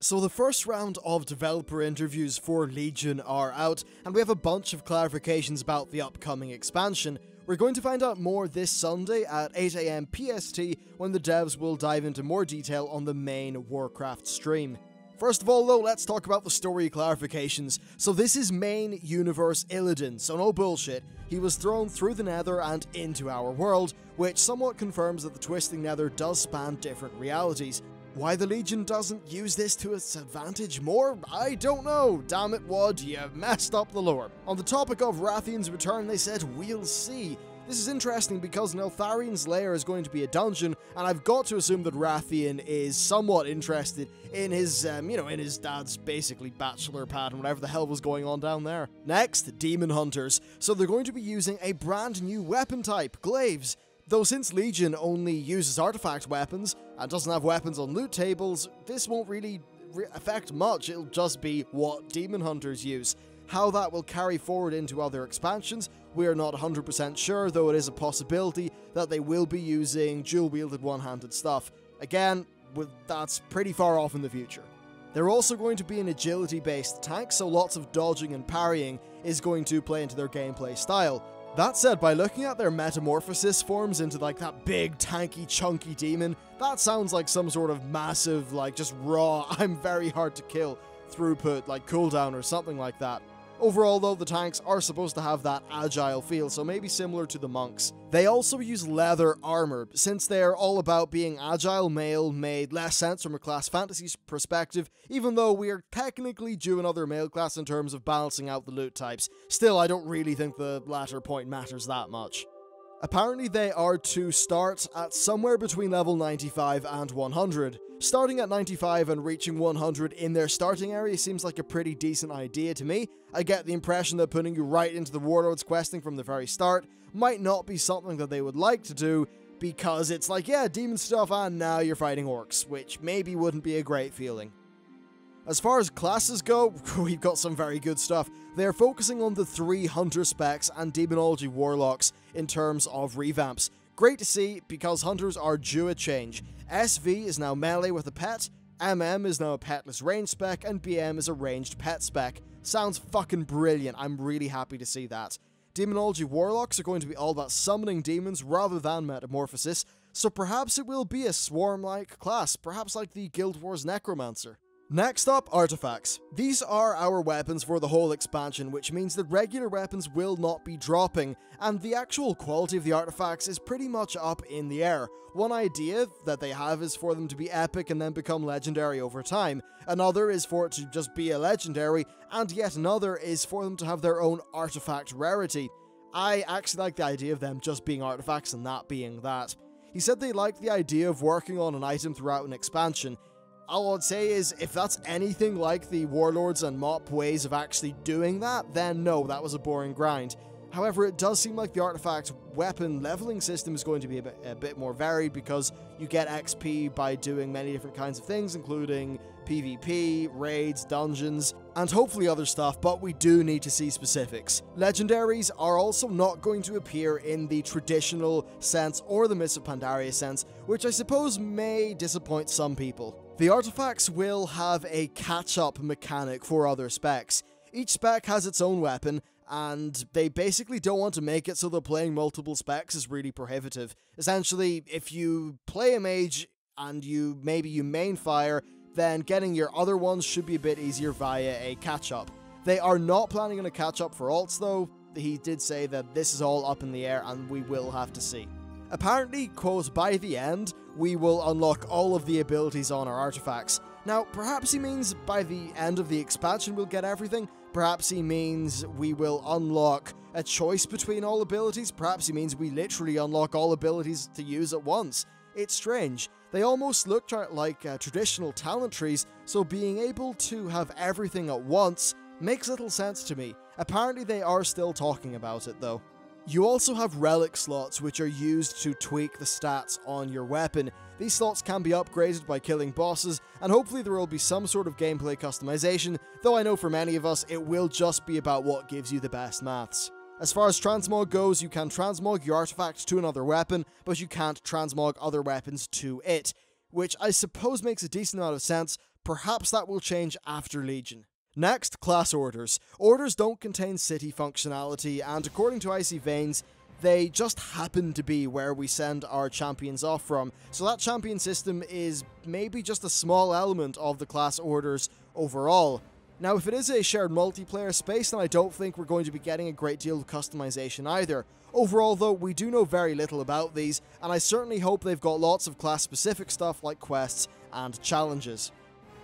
So the first round of developer interviews for Legion are out, and we have a bunch of clarifications about the upcoming expansion. We're going to find out more this Sunday at 8 AM PST when the devs will dive into more detail on the main Warcraft stream. First of all though, let's talk about the story clarifications. So this is main universe Illidan, so no bullshit. He was thrown through the Nether and into our world, which somewhat confirms that the Twisting Nether does span different realities. Why the Legion doesn't use this to its advantage more? I don't know. Damn it, WoD, you messed up the lore. On the topic of Rathian's return, they said, "We'll see." This is interesting because Neltharion's lair is going to be a dungeon, and I've got to assume that Rathian is somewhat interested in his, in his dad's basically bachelor pad and whatever the hell was going on down there. Next, Demon Hunters. So they're going to be using a brand new weapon type, Glaives. Though since Legion only uses artifact weapons and doesn't have weapons on loot tables, this won't really affect much. It'll just be what Demon Hunters use. How that will carry forward into other expansions, we're not 100% sure, though it is a possibility that they will be using dual-wielded one-handed stuff. Again, that's pretty far off in the future. They're also going to be an agility-based tank, so lots of dodging and parrying is going to play into their gameplay style. That said, by looking at their metamorphosis forms into like that big, tanky, chunky demon, that sounds like some sort of massive, like just raw, I'm very hard to kill throughput, like cooldown or something like that. Overall though, the tanks are supposed to have that agile feel, so maybe similar to the monks. They also use leather armor. Since they are all about being agile, male made less sense from a class fantasy perspective, even though we are technically due another male class in terms of balancing out the loot types. Still, I don't really think the latter point matters that much. Apparently they are to start at somewhere between level 95 and 100. Starting at 95 and reaching 100 in their starting area seems like a pretty decent idea to me. I get the impression that putting you right into the Warlords questing from the very start might not be something that they would like to do, because it's like, yeah, demon stuff and now you're fighting orcs, which maybe wouldn't be a great feeling. As far as classes go, we've got some very good stuff. They're focusing on the 3 Hunter specs and Demonology Warlocks in terms of revamps. Great to see, because Hunters are due a change. SV is now melee with a pet, MM is now a petless range spec, and BM is a ranged pet spec. Sounds fucking brilliant, I'm really happy to see that. Demonology Warlocks are going to be all about summoning demons rather than metamorphosis, so perhaps it will be a swarm-like class, perhaps like the Guild Wars Necromancer. Next up, artifacts. These are our weapons for the whole expansion, which means that regular weapons will not be dropping, and the actual quality of the artifacts is pretty much up in the air. One idea that they have is for them to be epic and then become legendary over time. Another is for it to just be a legendary, and yet another is for them to have their own artifact rarity. I actually like the idea of them just being artifacts and that being that. He said they liked the idea of working on an item throughout an expansion. All I'd say is, if that's anything like the Warlords and Mop ways of actually doing that, then no, that was a boring grind. However, it does seem like the artifact weapon leveling system is going to be a bit more varied, because you get XP by doing many different kinds of things, including PvP, raids, dungeons, and hopefully other stuff, but we do need to see specifics. Legendaries are also not going to appear in the traditional sense or the Mists of Pandaria sense, which I suppose may disappoint some people. The artifacts will have a catch-up mechanic for other specs. Each spec has its own weapon, and they basically don't want to make it so that playing multiple specs is really prohibitive. Essentially, if you play a mage and you main fire, then getting your other ones should be a bit easier via a catch-up. They are not planning on a catch-up for alts though. He did say that this is all up in the air and we will have to see. Apparently, quote, by the end, we will unlock all of the abilities on our artifacts. Now, perhaps he means by the end of the expansion we'll get everything. Perhaps he means we will unlock a choice between all abilities. Perhaps he means we literally unlock all abilities to use at once. It's strange. They almost look like traditional talent trees, so being able to have everything at once makes little sense to me. Apparently they are still talking about it though. You also have Relic Slots, which are used to tweak the stats on your weapon. These slots can be upgraded by killing bosses, and hopefully there will be some sort of gameplay customization, though I know for many of us it will just be about what gives you the best maths. As far as transmog goes, you can transmog your artifact to another weapon, but you can't transmog other weapons to it, which I suppose makes a decent amount of sense, perhaps that will change after Legion. Next, class orders. Orders don't contain city functionality, and according to Icy Veins, they just happen to be where we send our champions off from, so that champion system is maybe just a small element of the class orders overall. Now, if it is a shared multiplayer space, then I don't think we're going to be getting a great deal of customization either. Overall, though, we do know very little about these, and I certainly hope they've got lots of class-specific stuff like quests and challenges.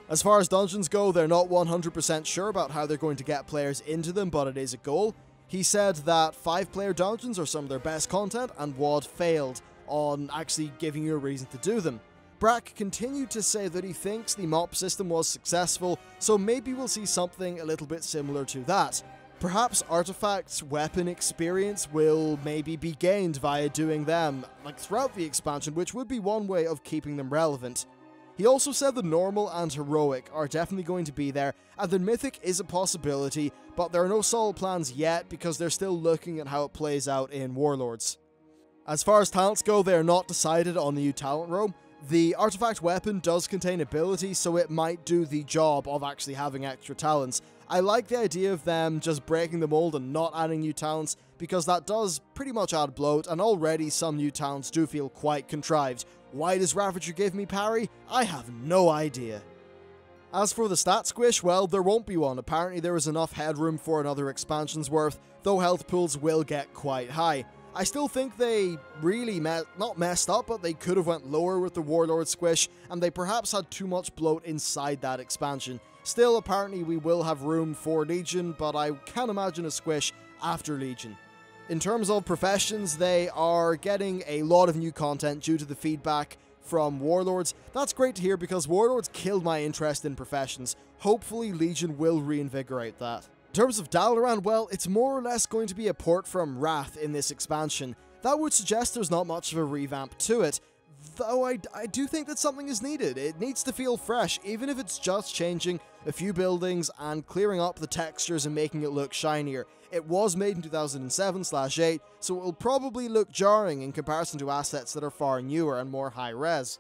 As far as dungeons go, they're not 100% sure about how they're going to get players into them, but it is a goal. He said that 5-player dungeons are some of their best content, and WoD failed on actually giving you a reason to do them. Brack continued to say that he thinks the MOP system was successful, so maybe we'll see something a little bit similar to that. Perhaps artifacts' weapon experience will maybe be gained via doing them, like throughout the expansion, which would be one way of keeping them relevant. He also said that normal and heroic are definitely going to be there, and that mythic is a possibility, but there are no solid plans yet because they're still looking at how it plays out in Warlords. As far as talents go, they are not decided on the new talent row. The artifact weapon does contain abilities, so it might do the job of actually having extra talents. I like the idea of them just breaking the mold and not adding new talents, because that does pretty much add bloat, and already some new talents do feel quite contrived. Why does Ravager give me parry? I have no idea. As for the stat squish, well, there won't be one. Apparently there is enough headroom for another expansion's worth, though health pools will get quite high. I still think they really not messed up, but they could have went lower with the Warlord squish, and they perhaps had too much bloat inside that expansion. Still, apparently we will have room for Legion, but I can't imagine a squish after Legion. In terms of professions, they are getting a lot of new content due to the feedback from Warlords. That's great to hear because Warlords killed my interest in professions. Hopefully Legion will reinvigorate that. In terms of Dalaran, well, it's more or less going to be a port from Wrath in this expansion. That would suggest there's not much of a revamp to it, though I do think that something is needed. It needs to feel fresh, even if it's just changing a few buildings and clearing up the textures and making it look shinier. It was made in 2007/8, so it will probably look jarring in comparison to assets that are far newer and more high-res.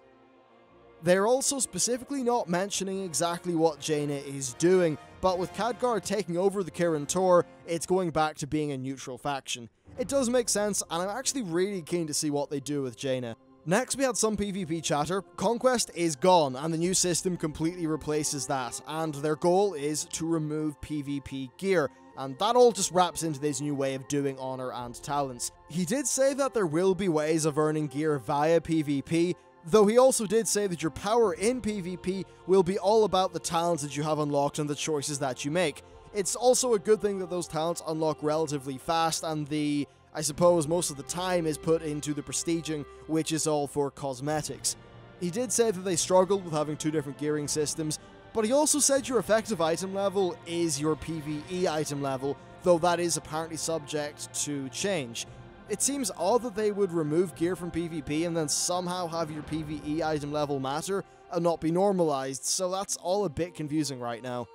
They're also specifically not mentioning exactly what Jaina is doing, but with Khadgar taking over the Kirin Tor, it's going back to being a neutral faction. It does make sense, and I'm actually really keen to see what they do with Jaina. Next, we had some PvP chatter. Conquest is gone, and the new system completely replaces that, and their goal is to remove PvP gear, and that all just wraps into this new way of doing honor and talents. He did say that there will be ways of earning gear via PvP, though he also did say that your power in PvP will be all about the talents that you have unlocked and the choices that you make. It's also a good thing that those talents unlock relatively fast, and I suppose most of the time is put into the prestiging, which is all for cosmetics. He did say that they struggled with having two different gearing systems, but he also said your effective item level is your PvE item level, though that is apparently subject to change. It seems odd that they would remove gear from PvP and then somehow have your PvE item level matter and not be normalized, so that's all a bit confusing right now.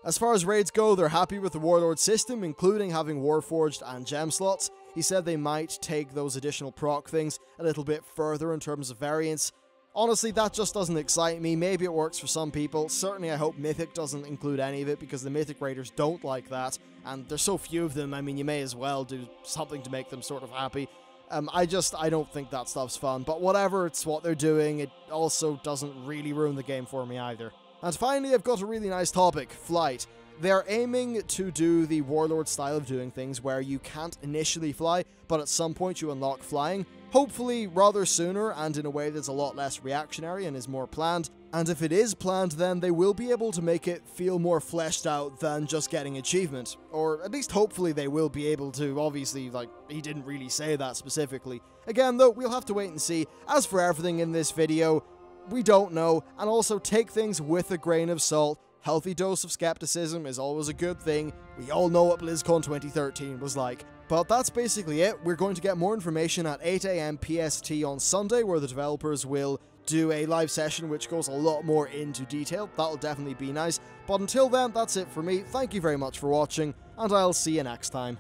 As far as raids go, they're happy with the Warlord system, including having Warforged and gem slots. He said they might take those additional proc things a little bit further in terms of variance. Honestly, that just doesn't excite me. Maybe it works for some people. Certainly I hope Mythic doesn't include any of it, because the Mythic Raiders don't like that, and there's so few of them. I mean, you may as well do something to make them sort of happy. I don't think that stuff's fun, but whatever, it's what they're doing. It also doesn't really ruin the game for me either. And finally, I've got a really nice topic, flight. They're aiming to do the Warlord style of doing things where you can't initially fly, but at some point you unlock flying. Hopefully rather sooner and in a way that's a lot less reactionary and is more planned. And if it is planned, then they will be able to make it feel more fleshed out than just getting achievement. Or at least hopefully they will be able to. Obviously, he didn't really say that specifically. Again, though, we'll have to wait and see. As for everything in this video, we don't know, and also take things with a grain of salt. Healthy dose of skepticism is always a good thing. We all know what BlizzCon 2013 was like. But that's basically it. We're going to get more information at 8 AM PST on Sunday, where the developers will do a live session which goes a lot more into detail. That'll definitely be nice. But until then, that's it for me. Thank you very much for watching, and I'll see you next time.